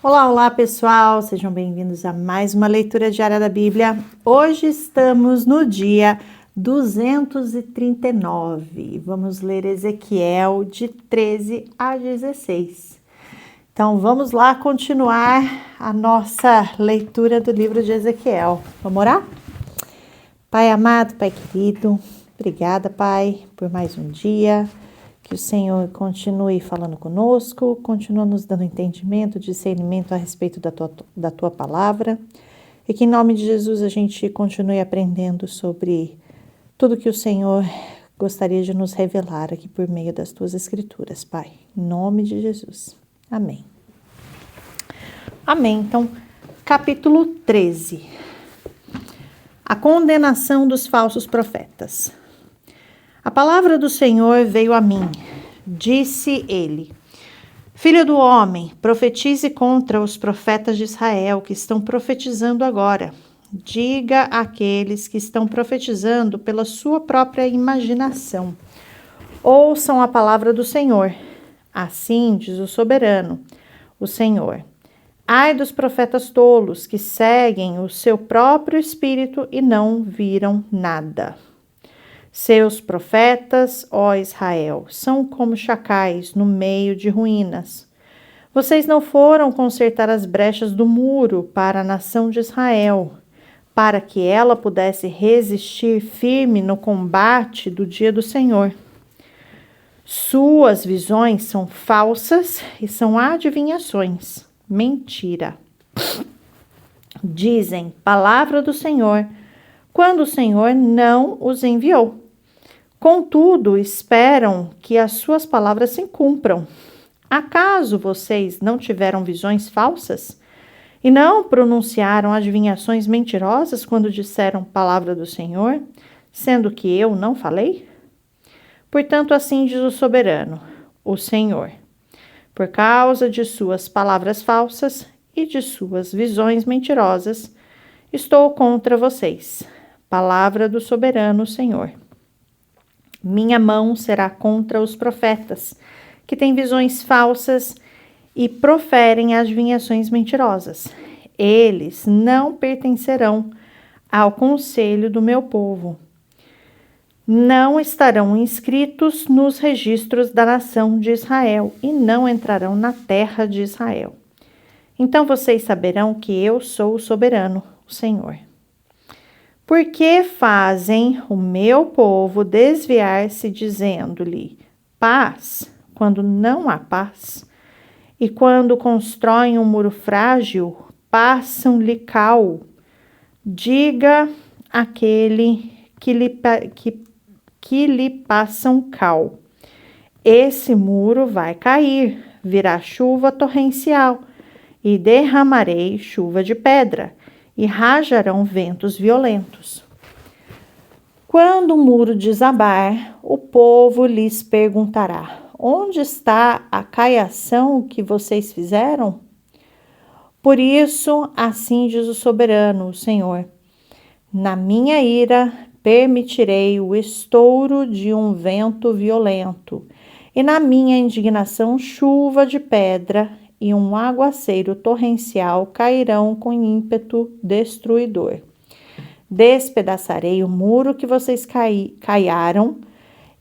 Olá, olá pessoal, sejam bem-vindos a mais uma leitura diária da Bíblia. Hoje estamos no dia 239. Vamos ler Ezequiel de 13 a 16. Então vamos lá continuar a nossa leitura do livro de Ezequiel. Vamos orar? Pai amado, Pai querido, obrigada, Pai, por mais um dia. Que o Senhor continue falando conosco, continue nos dando entendimento, discernimento a respeito da tua palavra. E que em nome de Jesus a gente continue aprendendo sobre tudo que o Senhor gostaria de nos revelar aqui por meio das tuas escrituras, Pai. Em nome de Jesus. Amém. Amém. Então, capítulo 13. A condenação dos falsos profetas. A palavra do Senhor veio a mim. Disse ele: Filho do homem, profetize contra os profetas de Israel que estão profetizando agora. Diga àqueles que estão profetizando pela sua própria imaginação. Ouçam a palavra do Senhor. Assim diz o soberano, o Senhor. Ai dos profetas tolos que seguem o seu próprio espírito e não viram nada. Seus profetas, ó Israel, são como chacais no meio de ruínas. Vocês não foram consertar as brechas do muro para a nação de Israel, para que ela pudesse resistir firme no combate do dia do Senhor. Suas visões são falsas e são adivinhações. Mentira. Dizem, palavra do Senhor, quando o Senhor não os enviou. Contudo, esperam que as suas palavras se cumpram. Acaso vocês não tiveram visões falsas? E não pronunciaram adivinhações mentirosas quando disseram palavra do Senhor, sendo que eu não falei? Portanto, assim diz o soberano, o Senhor. Por causa de suas palavras falsas e de suas visões mentirosas, estou contra vocês. Palavra do soberano Senhor. Minha mão será contra os profetas, que têm visões falsas e proferem adivinhações mentirosas. Eles não pertencerão ao conselho do meu povo. Não estarão inscritos nos registros da nação de Israel e não entrarão na terra de Israel. Então vocês saberão que eu sou o soberano, o Senhor. Por que fazem o meu povo desviar-se dizendo-lhe paz, quando não há paz? E quando constroem um muro frágil, passam-lhe cal. Diga àquele que lhe passam cal. Esse muro vai cair, virá chuva torrencial, e derramarei chuva de pedra, e rajarão ventos violentos. Quando o muro desabar, o povo lhes perguntará: onde está a caiação que vocês fizeram? Por isso, assim diz o soberano, o Senhor: na minha ira permitirei o estouro de um vento violento, e na minha indignação chuva de pedra e um aguaceiro torrencial cairão com ímpeto destruidor. Despedaçarei o muro que vocês caiaram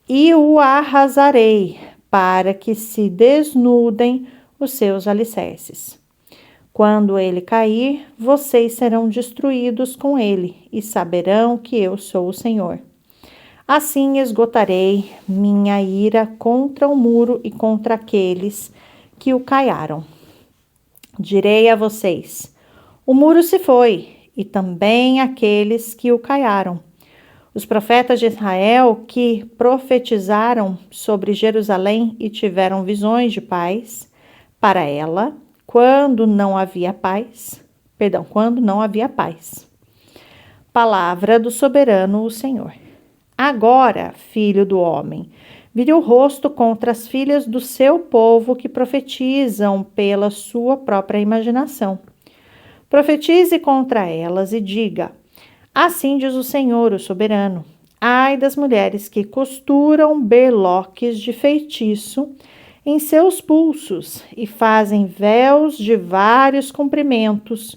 e o arrasarei, para que se desnudem os seus alicerces. Quando ele cair, vocês serão destruídos com ele e saberão que eu sou o Senhor. Assim esgotarei minha ira contra o muro e contra aqueles que o caiaram. Direi a vocês: o muro se foi, e também aqueles que o caiaram. Os profetas de Israel que profetizaram sobre Jerusalém e tiveram visões de paz para ela, quando não havia paz. Palavra do soberano, o Senhor. Agora, filho do homem, vire o rosto contra as filhas do seu povo que profetizam pela sua própria imaginação. Profetize contra elas e diga: assim diz o Senhor, o soberano: ai das mulheres que costuram berloques de feitiço em seus pulsos e fazem véus de vários comprimentos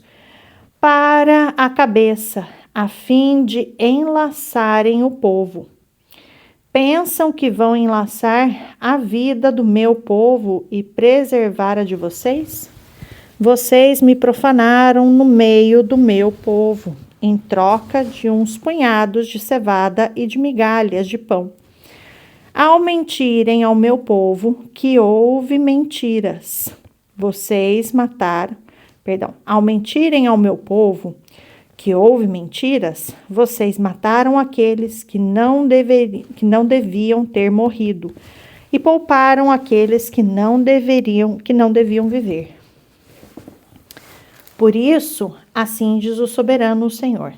para a cabeça, a fim de enlaçarem o povo. Pensam que vão enlaçar a vida do meu povo e preservar a de vocês? Vocês me profanaram no meio do meu povo, em troca de uns punhados de cevada e de migalhas de pão. Ao mentirem ao meu povo, que houve mentiras, ao mentirem ao meu povo, que houve mentiras, vocês mataram aqueles que não deviam ter morrido e pouparam aqueles que não deviam viver. Por isso, assim diz o soberano Senhor: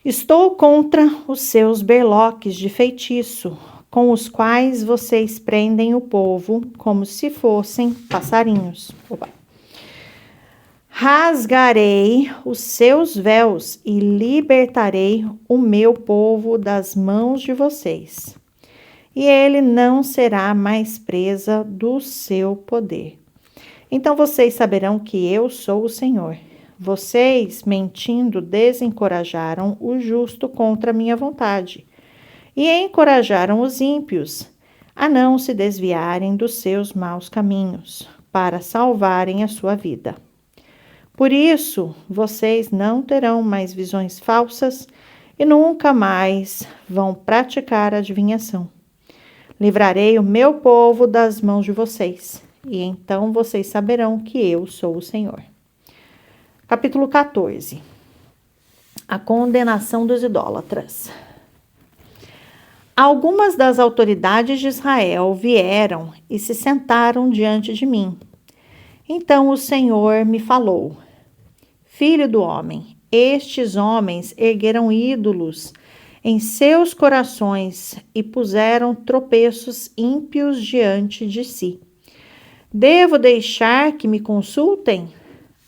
estou contra os seus berloques de feitiço, com os quais vocês prendem o povo como se fossem passarinhos. Rasgarei os seus véus e libertarei o meu povo das mãos de vocês, e ele não será mais presa do seu poder. Então vocês saberão que eu sou o Senhor. Vocês, mentindo, desencorajaram o justo contra a minha vontade e encorajaram os ímpios a não se desviarem dos seus maus caminhos para salvarem a sua vida. Por isso, vocês não terão mais visões falsas e nunca mais vão praticar adivinhação. Livrarei o meu povo das mãos de vocês, e então vocês saberão que eu sou o Senhor. Capítulo 14. A condenação dos idólatras. Algumas das autoridades de Israel vieram e se sentaram diante de mim. Então o Senhor me falou: Filho do homem, estes homens ergueram ídolos em seus corações e puseram tropeços ímpios diante de si. Devo deixar que me consultem?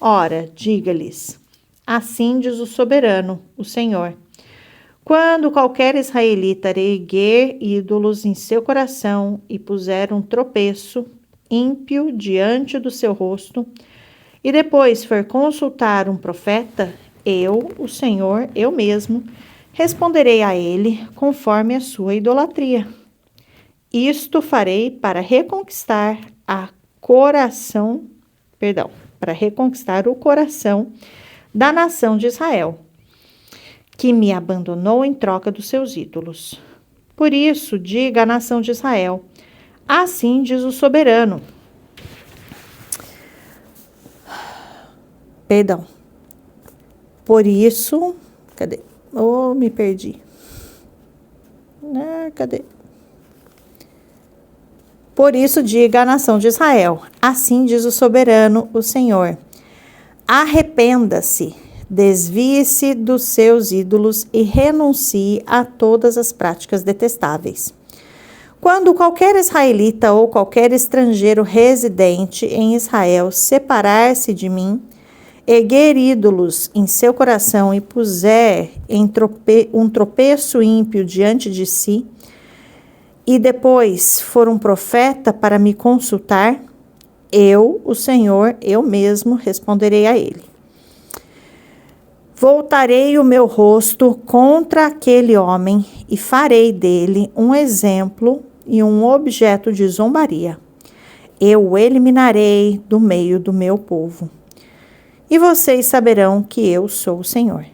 Ora, diga-lhes: assim diz o soberano, o Senhor. Quando qualquer israelita erguer ídolos em seu coração e puser um tropeço ímpio diante do seu rosto, e depois for consultar um profeta, eu, o Senhor, eu mesmo, responderei a ele conforme a sua idolatria. Isto farei para reconquistar o coração da nação de Israel, que me abandonou em troca dos seus ídolos. Por isso, diga à nação de Israel: assim diz o soberano. Por isso, me perdi. Por isso, diga à nação de Israel: assim diz o soberano, o Senhor. Arrependa-se, desvie-se dos seus ídolos e renuncie a todas as práticas detestáveis. Quando qualquer israelita ou qualquer estrangeiro residente em Israel separar-se de mim, erguer ídolos em seu coração e puser um tropeço ímpio diante de si, e depois for um profeta para me consultar, eu, o Senhor, eu mesmo responderei a ele. Voltarei o meu rosto contra aquele homem e farei dele um exemplo e um objeto de zombaria. Eu o eliminarei do meio do meu povo. E vocês saberão que eu sou o Senhor.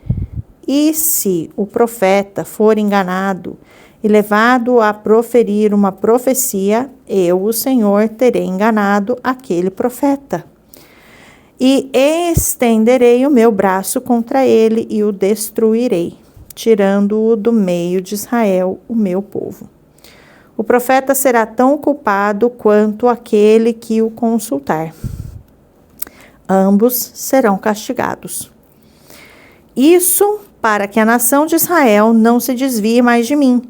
E se o profeta for enganado e levado a proferir uma profecia, eu, o Senhor, terei enganado aquele profeta. E estenderei o meu braço contra ele e o destruirei, tirando-o do meio de Israel, o meu povo. O profeta será tão culpado quanto aquele que o consultar. Ambos serão castigados. Isso para que a nação de Israel não se desvie mais de mim,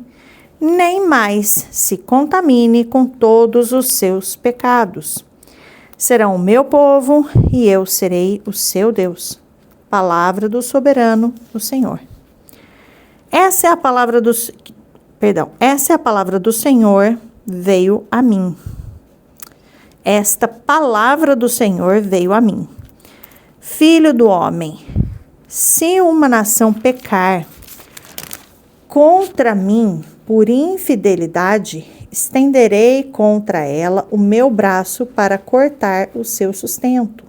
nem mais se contamine com todos os seus pecados. Serão o meu povo e eu serei o seu Deus. Palavra do soberano, o Senhor. Essa é a palavra do Senhor, veio a mim. esta palavra do Senhor veio a mim. Filho do homem, se uma nação pecar contra mim por infidelidade, estenderei contra ela o meu braço para cortar o seu sustento,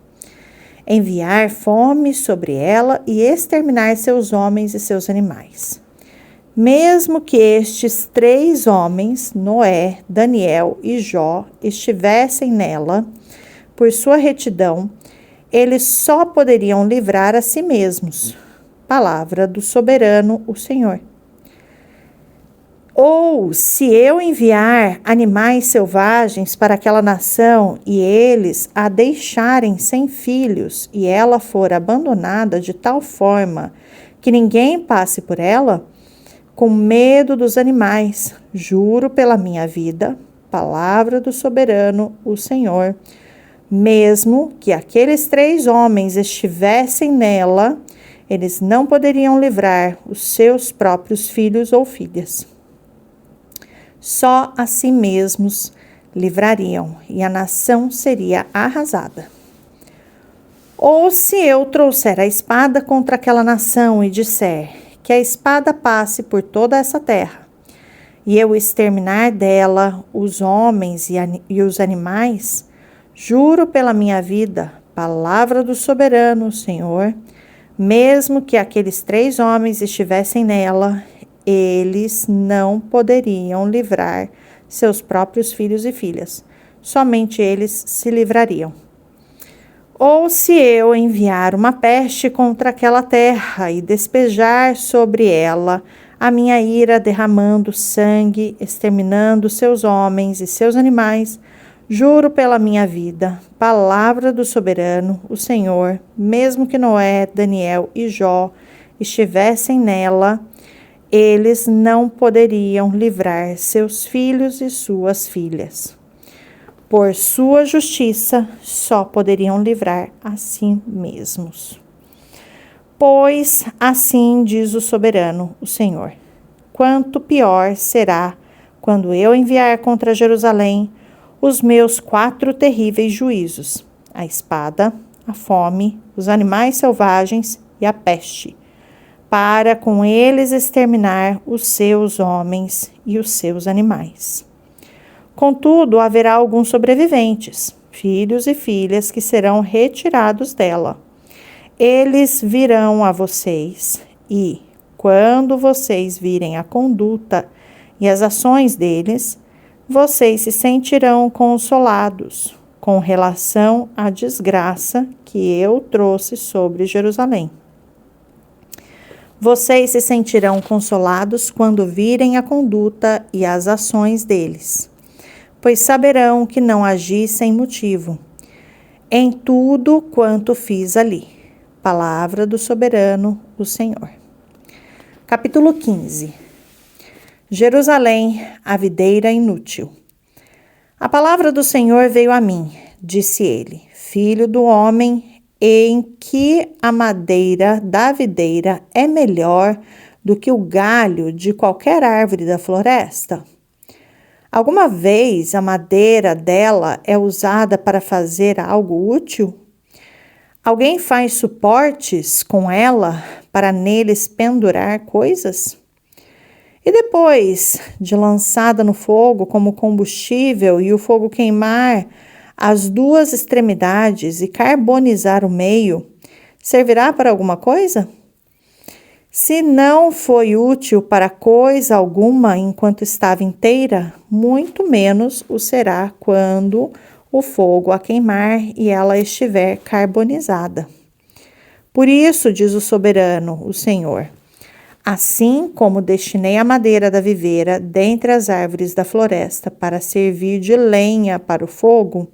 enviar fome sobre ela e exterminar seus homens e seus animais. Mesmo que estes 3 homens, Noé, Daniel e Jó, estivessem nela, por sua retidão, eles só poderiam livrar a si mesmos. Palavra do soberano, o Senhor. Ou se eu enviar animais selvagens para aquela nação e eles a deixarem sem filhos e ela for abandonada de tal forma que ninguém passe por ela, com medo dos animais, juro pela minha vida, palavra do soberano, o Senhor, mesmo que aqueles 3 homens estivessem nela, eles não poderiam livrar os seus próprios filhos ou filhas. Só a si mesmos livrariam e a nação seria arrasada. Ou se eu trouxer a espada contra aquela nação e disser que a espada passe por toda essa terra, e eu exterminar dela os homens e os animais, juro pela minha vida, palavra do soberano, Senhor, mesmo que aqueles 3 homens estivessem nela, eles não poderiam livrar seus próprios filhos e filhas, somente eles se livrariam. Ou se eu enviar uma peste contra aquela terra e despejar sobre ela a minha ira, derramando sangue, exterminando seus homens e seus animais, juro pela minha vida, palavra do soberano, o Senhor, mesmo que Noé, Daniel e Jó estivessem nela, eles não poderiam livrar seus filhos e suas filhas. Por sua justiça, só poderiam livrar a si mesmos. Pois assim diz o soberano, o Senhor, quanto pior será quando eu enviar contra Jerusalém os meus 4 terríveis juízos, a espada, a fome, os animais selvagens e a peste, para com eles exterminar os seus homens e os seus animais. Contudo, haverá alguns sobreviventes, filhos e filhas, que serão retirados dela. Eles virão a vocês e, quando vocês virem a conduta e as ações deles, vocês se sentirão consolados com relação à desgraça que eu trouxe sobre Jerusalém. Vocês se sentirão consolados quando virem a conduta e as ações deles, pois saberão que não agi sem motivo, em tudo quanto fiz ali. Palavra do soberano, o Senhor. Capítulo 15. Jerusalém, a videira inútil. A palavra do Senhor veio a mim, disse ele, filho do homem, em que a madeira da videira é melhor do que o galho de qualquer árvore da floresta? Alguma vez a madeira dela é usada para fazer algo útil? Alguém faz suportes com ela para neles pendurar coisas? E depois de lançada no fogo como combustível e o fogo queimar as 2 extremidades e carbonizar o meio, servirá para alguma coisa? Se não foi útil para coisa alguma enquanto estava inteira, muito menos o será quando o fogo a queimar e ela estiver carbonizada. Por isso, diz o soberano, o Senhor, assim como destinei a madeira da viveira dentre as árvores da floresta para servir de lenha para o fogo,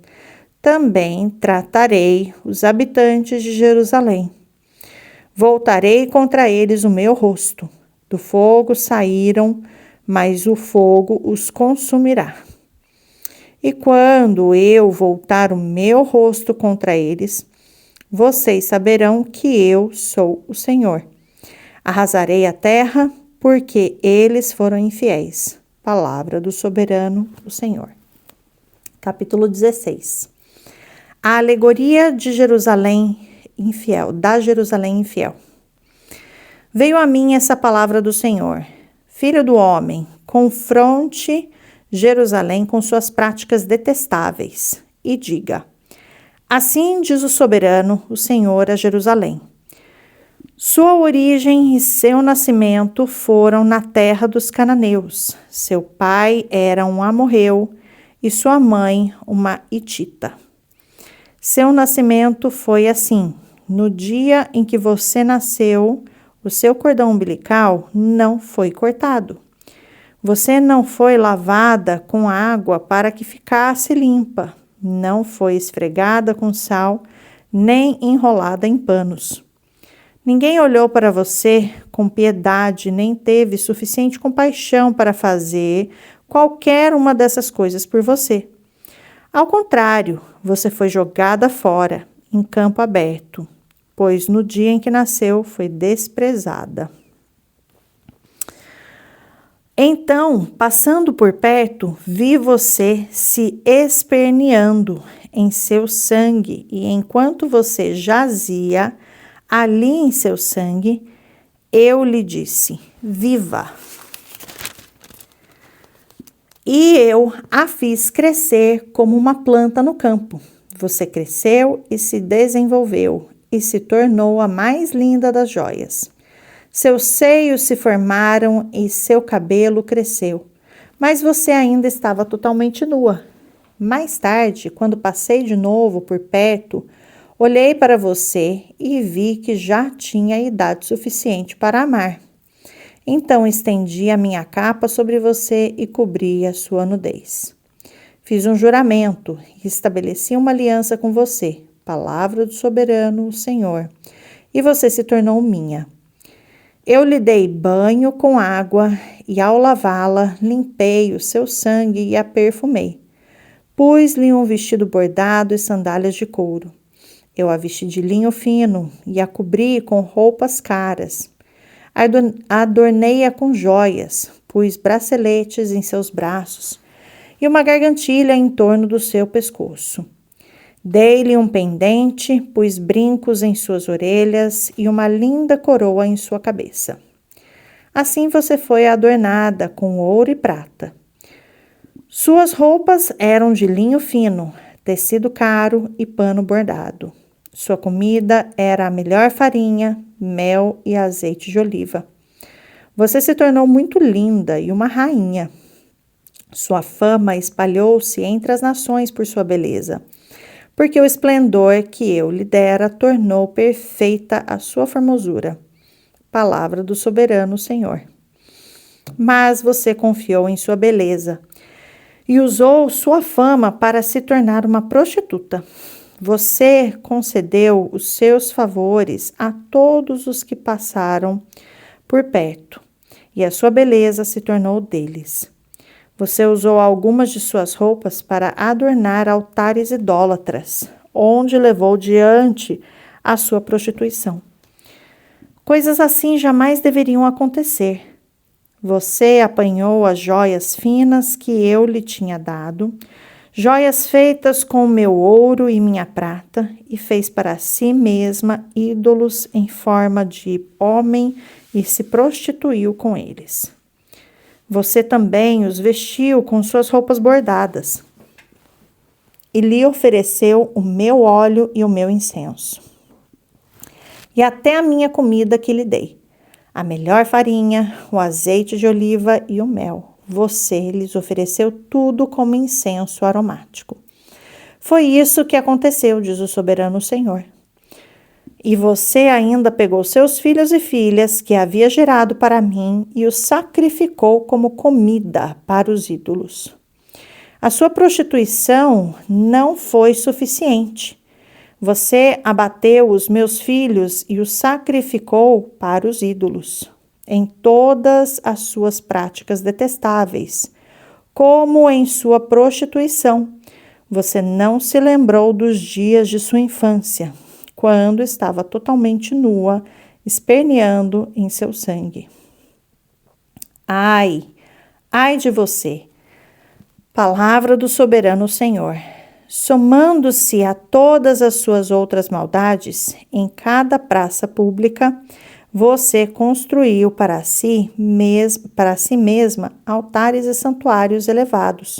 também tratarei os habitantes de Jerusalém. Voltarei contra eles o meu rosto. Do fogo saíram, mas o fogo os consumirá. E quando eu voltar o meu rosto contra eles, vocês saberão que eu sou o Senhor. Arrasarei a terra, porque eles foram infiéis. Palavra do soberano, o Senhor. Capítulo 16. A alegoria de Jerusalém infiel, da Jerusalém infiel. Veio a mim essa palavra do Senhor: Filho do homem, confronte Jerusalém com suas práticas detestáveis e diga: assim diz o soberano, o Senhor, a Jerusalém. Sua origem e seu nascimento foram na terra dos cananeus. Seu pai era um amorreu e sua mãe uma hitita. Seu nascimento foi assim: no dia em que você nasceu, o seu cordão umbilical não foi cortado. Você não foi lavada com água para que ficasse limpa. Não foi esfregada com sal, nem enrolada em panos. Ninguém olhou para você com piedade, nem teve suficiente compaixão para fazer qualquer uma dessas coisas por você. Ao contrário, você foi jogada fora, em campo aberto, pois no dia em que nasceu foi desprezada. Então, passando por perto, vi você se esperneando em seu sangue, e enquanto você jazia ali em seu sangue, eu lhe disse: viva! E eu a fiz crescer como uma planta no campo. Você cresceu e se desenvolveu, e se tornou a mais linda das joias. Seus seios se formaram e seu cabelo cresceu, mas você ainda estava totalmente nua. Mais tarde, quando passei de novo por perto, olhei para você e vi que já tinha idade suficiente para amar. Então estendi a minha capa sobre você e cobri a sua nudez. Fiz um juramento e estabeleci uma aliança com você, palavra do soberano, o Senhor, e você se tornou minha. Eu lhe dei banho com água e ao lavá-la, limpei o seu sangue e a perfumei. Pus-lhe um vestido bordado e sandálias de couro. Eu a vesti de linho fino e a cobri com roupas caras. Adornei-a com joias, pus braceletes em seus braços e uma gargantilha em torno do seu pescoço. Dei-lhe um pendente, pus brincos em suas orelhas e uma linda coroa em sua cabeça. Assim você foi adornada com ouro e prata. Suas roupas eram de linho fino, tecido caro e pano bordado. Sua comida era a melhor farinha, mel e azeite de oliva. Você se tornou muito linda e uma rainha. Sua fama espalhou-se entre as nações por sua beleza, porque o esplendor que eu lhe dera tornou perfeita a sua formosura. Palavra do soberano Senhor. Mas você confiou em sua beleza e usou sua fama para se tornar uma prostituta. Você concedeu os seus favores a todos os que passaram por perto, e a sua beleza se tornou deles. Você usou algumas de suas roupas para adornar altares idólatras, onde levou diante a sua prostituição. Coisas assim jamais deveriam acontecer. Você apanhou as joias finas que eu lhe tinha dado, joias feitas com meu ouro e minha prata, e fez para si mesma ídolos em forma de homem e se prostituiu com eles. Você também os vestiu com suas roupas bordadas e lhe ofereceu o meu óleo e o meu incenso. E até a minha comida que lhe dei, a melhor farinha, o azeite de oliva e o mel. Você lhes ofereceu tudo como incenso aromático. Foi isso que aconteceu, diz o soberano Senhor. E você ainda pegou seus filhos e filhas que havia gerado para mim e os sacrificou como comida para os ídolos. A sua prostituição não foi suficiente. Você abateu os meus filhos e os sacrificou para os ídolos, em todas as suas práticas detestáveis, como em sua prostituição. Você não se lembrou dos dias de sua infância, quando estava totalmente nua, esperneando em seu sangue. Ai, ai de você! Palavra do soberano Senhor. somando-se a todas as suas outras maldades, em cada praça pública, você construiu para si mesma altares e santuários elevados.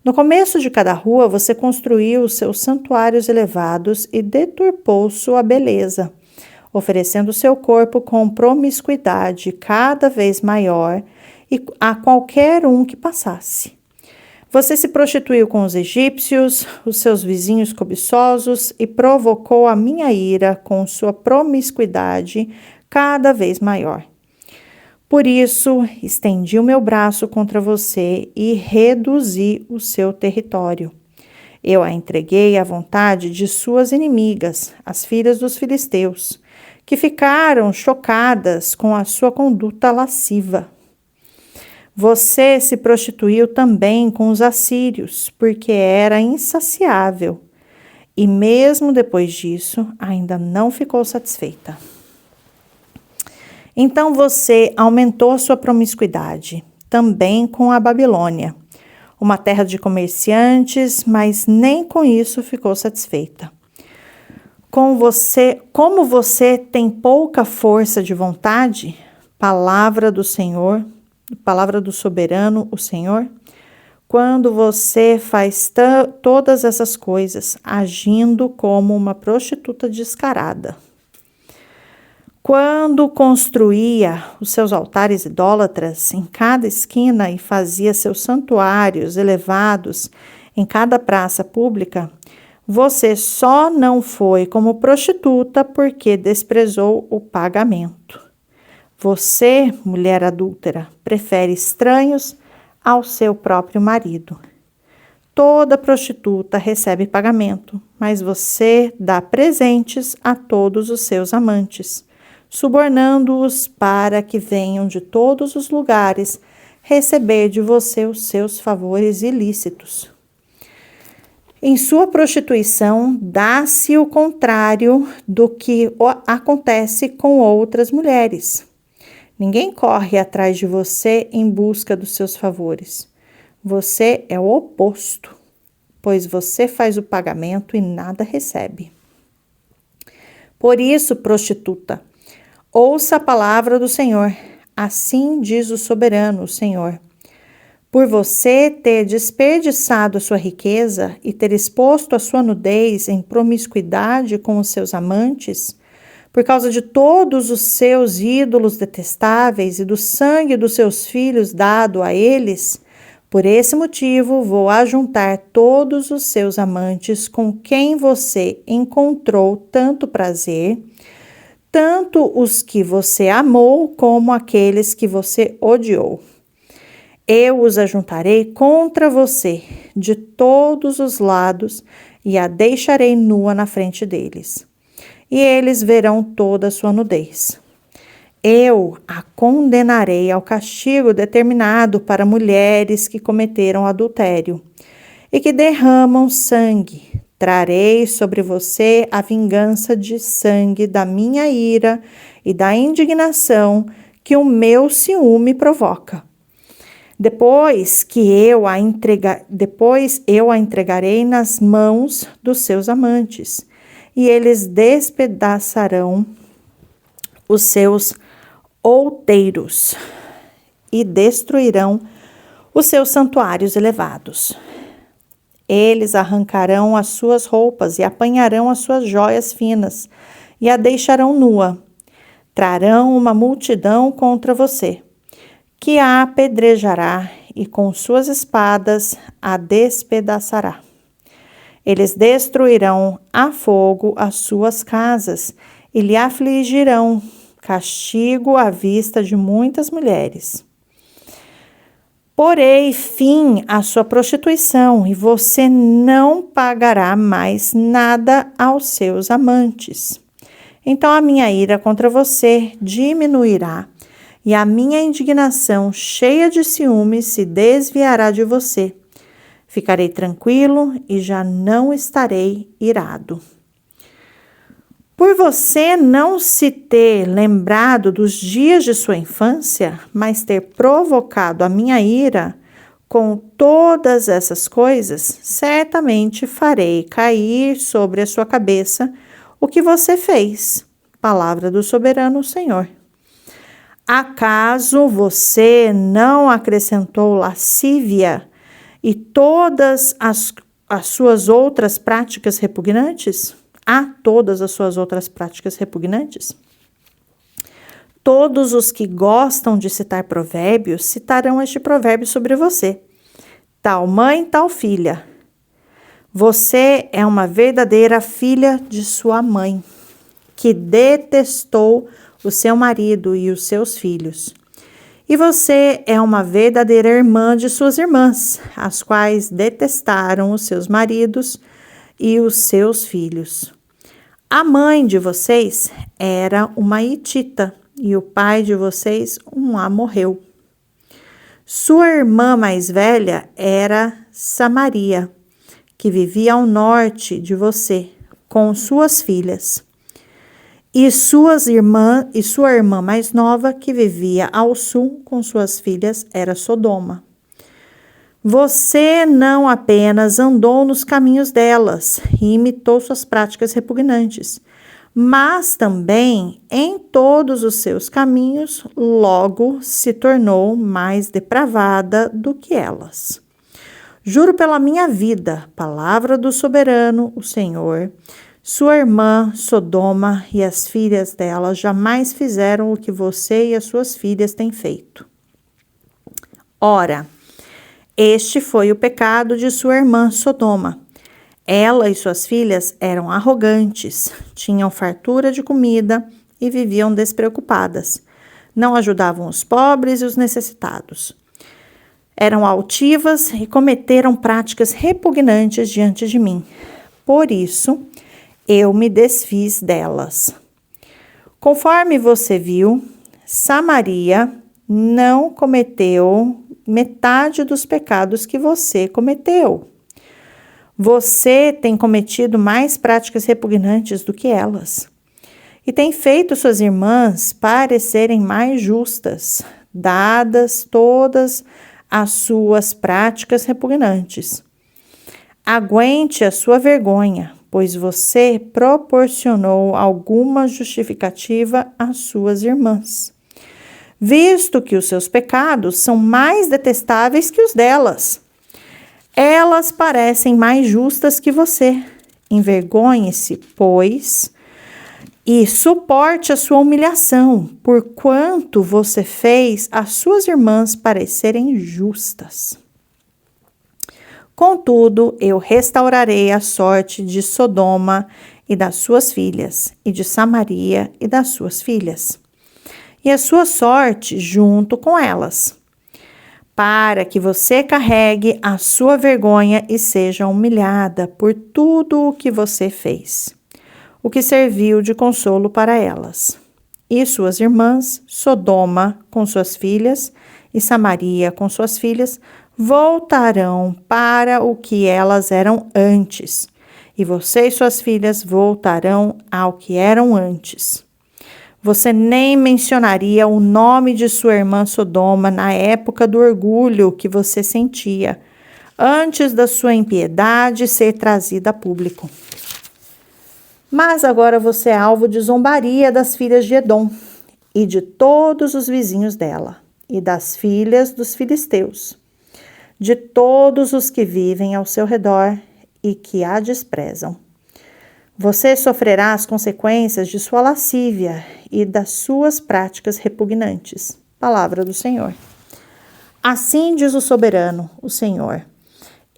No começo de cada rua, você construiu seus santuários elevados e deturpou sua beleza, oferecendo seu corpo com promiscuidade cada vez maior a qualquer um que passasse. Você se prostituiu com os egípcios, os seus vizinhos cobiçosos, e provocou a minha ira com sua promiscuidade cada vez maior. Por isso, estendi o meu braço contra você e reduzi o seu território. Eu a entreguei à vontade de suas inimigas, as filhas dos filisteus, que ficaram chocadas com a sua conduta lasciva. Você se prostituiu também com os assírios, porque era insaciável, e mesmo depois disso, ainda não ficou satisfeita. Então você aumentou sua promiscuidade, também com a Babilônia, uma terra de comerciantes, mas nem com isso ficou satisfeita. Como você tem pouca força de vontade, palavra do Senhor, palavra do soberano, o Senhor, quando você faz todas essas coisas, agindo como uma prostituta descarada. Quando construía os seus altares idólatras em cada esquina e fazia seus santuários elevados em cada praça pública, você só não foi como prostituta porque desprezou o pagamento. Você, mulher adúltera, prefere estranhos ao seu próprio marido. Toda prostituta recebe pagamento, mas você dá presentes a todos os seus amantes, subornando-os para que venham de todos os lugares receber de você os seus favores ilícitos. Em sua prostituição, dá-se o contrário do que acontece com outras mulheres. Ninguém corre atrás de você em busca dos seus favores. Você é o oposto, pois você faz o pagamento e nada recebe. Por isso, prostituta, ouça a palavra do Senhor. Assim diz o soberano, o Senhor. Por você ter desperdiçado a sua riqueza e ter exposto a sua nudez em promiscuidade com os seus amantes, por causa de todos os seus ídolos detestáveis e do sangue dos seus filhos dado a eles, por esse motivo vou ajuntar todos os seus amantes com quem você encontrou tanto prazer, tanto os que você amou como aqueles que você odiou. Eu os ajuntarei contra você de todos os lados e a deixarei nua na frente deles. E eles verão toda a sua nudez. Eu a condenarei ao castigo determinado para mulheres que cometeram adultério e que derramam sangue. Trarei sobre você a vingança de sangue da minha ira e da indignação que o meu ciúme provoca. Depois eu a entregarei nas mãos dos seus amantes, e eles despedaçarão os seus outeiros e destruirão os seus santuários elevados. Eles arrancarão as suas roupas e apanharão as suas joias finas e a deixarão nua. Trarão uma multidão contra você, que a apedrejará e com suas espadas a despedaçará. Eles destruirão a fogo as suas casas e lhe afligirão castigo à vista de muitas mulheres. Porei fim à sua prostituição e você não pagará mais nada aos seus amantes. Então a minha ira contra você diminuirá e a minha indignação, cheia de ciúmes, se desviará de você. Ficarei tranquilo e já não estarei irado. Por você não se ter lembrado dos dias de sua infância, mas ter provocado a minha ira, com todas essas coisas, certamente farei cair sobre a sua cabeça o que você fez. Palavra do soberano Senhor. Acaso você não acrescentou lascívia e todas as suas outras práticas repugnantes? A todas as suas outras práticas repugnantes? Todos os que gostam de citar provérbios citarão este provérbio sobre você. Tal mãe, tal filha. Você é uma verdadeira filha de sua mãe, que detestou o seu marido e os seus filhos. E você é uma verdadeira irmã de suas irmãs, as quais detestaram os seus maridos e os seus filhos. A mãe de vocês era uma hitita, e o pai de vocês um amorreu. Sua irmã mais velha era Samaria, que vivia ao norte de você, com suas filhas. E sua irmã mais nova, que vivia ao sul com suas filhas, era Sodoma. Você não apenas andou nos caminhos delas e imitou suas práticas repugnantes, mas também em todos os seus caminhos logo se tornou mais depravada do que elas. Juro pela minha vida, palavra do soberano, o Senhor, sua irmã Sodoma e as filhas dela jamais fizeram o que você e as suas filhas têm feito. Ora, este foi o pecado de sua irmã Sodoma. Ela e suas filhas eram arrogantes, tinham fartura de comida e viviam despreocupadas. Não ajudavam os pobres e os necessitados. Eram altivas e cometeram práticas repugnantes diante de mim. Por isso, eu me desfiz delas. Conforme você viu, Samaria não cometeu metade dos pecados que você cometeu. Você tem cometido mais práticas repugnantes do que elas. E tem feito suas irmãs parecerem mais justas, dadas todas as suas práticas repugnantes. Aguente a sua vergonha, pois você proporcionou alguma justificativa às suas irmãs, visto que os seus pecados são mais detestáveis que os delas. Elas parecem mais justas que você. Envergonhe-se, pois, e suporte a sua humilhação, porquanto você fez as suas irmãs parecerem justas. Contudo, eu restaurarei a sorte de Sodoma e das suas filhas, e de Samaria e das suas filhas, e a sua sorte junto com elas, para que você carregue a sua vergonha e seja humilhada por tudo o que você fez, o que serviu de consolo para elas. E suas irmãs, Sodoma com suas filhas e Samaria com suas filhas, voltarão para o que elas eram antes, e você e suas filhas voltarão ao que eram antes. Você nem mencionaria o nome de sua irmã Sodoma na época do orgulho que você sentia, antes da sua impiedade ser trazida a público. Mas agora você é alvo de zombaria das filhas de Edom e de todos os vizinhos dela, e das filhas dos filisteus, de todos os que vivem ao seu redor e que a desprezam. Você sofrerá as consequências de sua lascívia e das suas práticas repugnantes. Palavra do Senhor. Assim diz o soberano, o Senhor: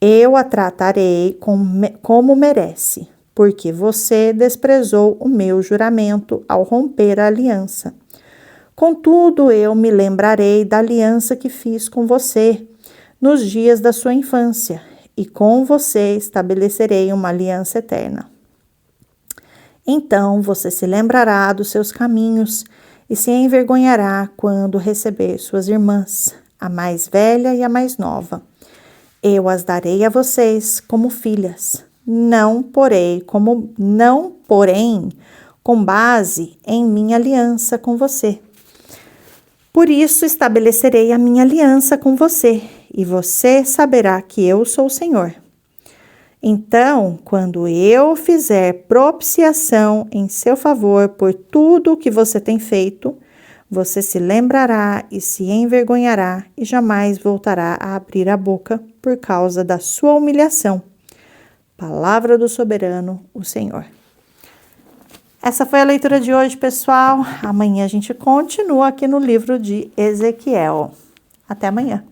eu a tratarei como merece, porque você desprezou o meu juramento ao romper a aliança. Contudo, eu me lembrarei da aliança que fiz com você nos dias da sua infância, e com você estabelecerei uma aliança eterna. Então você se lembrará dos seus caminhos e se envergonhará quando receber suas irmãs, a mais velha e a mais nova. Eu as darei a vocês como filhas, não porém com base em minha aliança com você. Por isso estabelecerei a minha aliança com você, e você saberá que eu sou o Senhor. Então, quando eu fizer propiciação em seu favor por tudo o que você tem feito, você se lembrará e se envergonhará e jamais voltará a abrir a boca por causa da sua humilhação. Palavra do soberano, o Senhor. Essa foi a leitura de hoje, pessoal. Amanhã a gente continua aqui no livro de Ezequiel. Até amanhã.